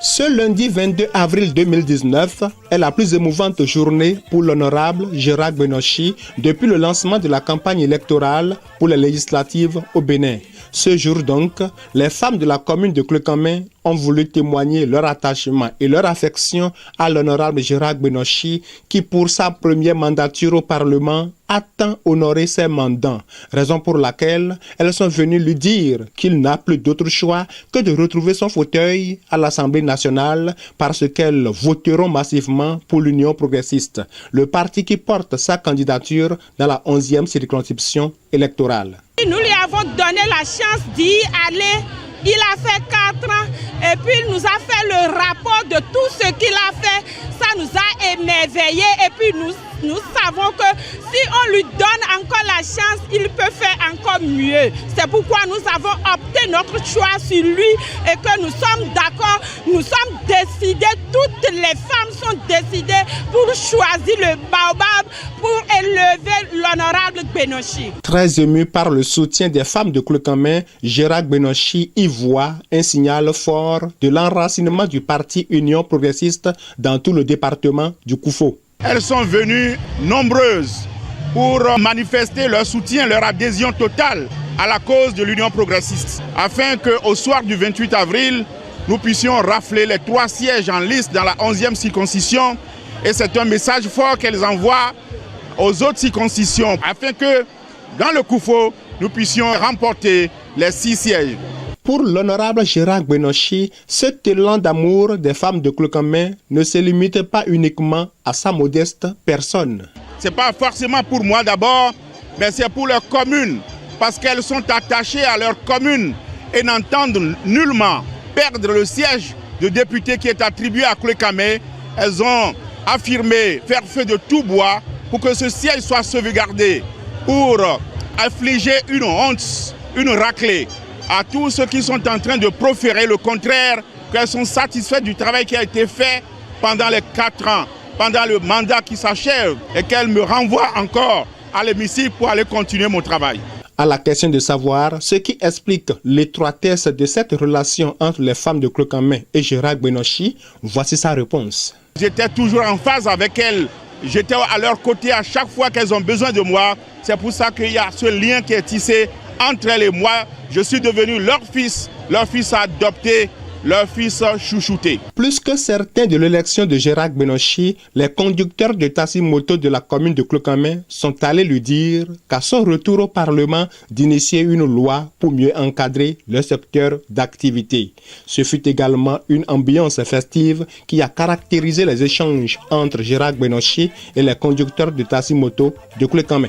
Ce lundi 22 avril 2019 est la plus émouvante journée pour l'honorable Gérard Gbenochi depuis le lancement de la campagne électorale pour les législatives au Bénin. Ce jour donc, les femmes de la commune de Klekame ont voulu témoigner leur attachement et leur affection à l'honorable Gérard Gbenochi qui, pour sa première mandature au Parlement, a tant honoré ses mandants, raison pour laquelle elles sont venues lui dire qu'il n'a plus d'autre choix que de retrouver son fauteuil à l'Assemblée nationale parce qu'elles voteront massivement pour l'Union progressiste, le parti qui porte sa candidature dans la 11e circonscription électorale. Nous lui avons donné la chance d'y aller. Il a fait 4 ans et puis il nous a fait le rapport de tout ce qu'il a fait. Ça nous a émerveillés et puis nous savons que si on lui donne encore la chance, il peut faire encore mieux. C'est pourquoi nous avons opté notre choix sur lui et que nous sommes d'accord, nous sommes décidés, toutes les femmes sont décidées pour choisir le baobab, pour élever l'honorable Gbenochi. Très ému par le soutien des femmes de Klekame, Gérard Gbenochi y voit un signal fort de l'enracinement du parti Union progressiste dans tout le département du Koufo. Elles sont venues nombreuses pour manifester leur soutien, leur adhésion totale à la cause de l'Union progressiste, afin qu'au soir du 28 avril, nous puissions rafler les 3 sièges en liste dans la 11e circoncision. Et c'est un message fort qu'elles envoient aux autres circoncisions, afin que dans le Koufo, nous puissions remporter les 6 sièges. Pour l'honorable Gérard Gbenochi, cet élan d'amour des femmes de Klekame ne se limite pas uniquement à sa modeste personne. Ce n'est pas forcément pour moi d'abord, mais c'est pour leur commune, parce qu'elles sont attachées à leur commune et n'entendent nullement perdre le siège de député qui est attribué à Klekame. Elles ont affirmé faire feu de tout bois pour que ce siège soit sauvegardé, pour affliger une honte, une raclée à tous ceux qui sont en train de proférer le contraire, qu'elles sont satisfaites du travail qui a été fait pendant les 4 ans, pendant le mandat qui s'achève, et qu'elles me renvoient encore à l'hémicycle pour aller continuer mon travail. À la question de savoir ce qui explique l'étroitesse de cette relation entre les femmes de Klekame et Gérard Gbenochi, voici sa réponse. J'étais toujours en phase avec elles, j'étais à leur côté à chaque fois qu'elles ont besoin de moi. C'est pour ça qu'il y a ce lien qui est tissé entre elles et moi. Je suis devenu leur fils adopté, leur fils chouchouté. Plus que certains de l'élection de Gérard Gbenochi, les conducteurs de taxi-moto de la commune de Klekame sont allés lui dire qu'à son retour au Parlement d'initier une loi pour mieux encadrer le secteur d'activité. Ce fut également une ambiance festive qui a caractérisé les échanges entre Gérard Gbenochi et les conducteurs de taxi-moto de Klekame.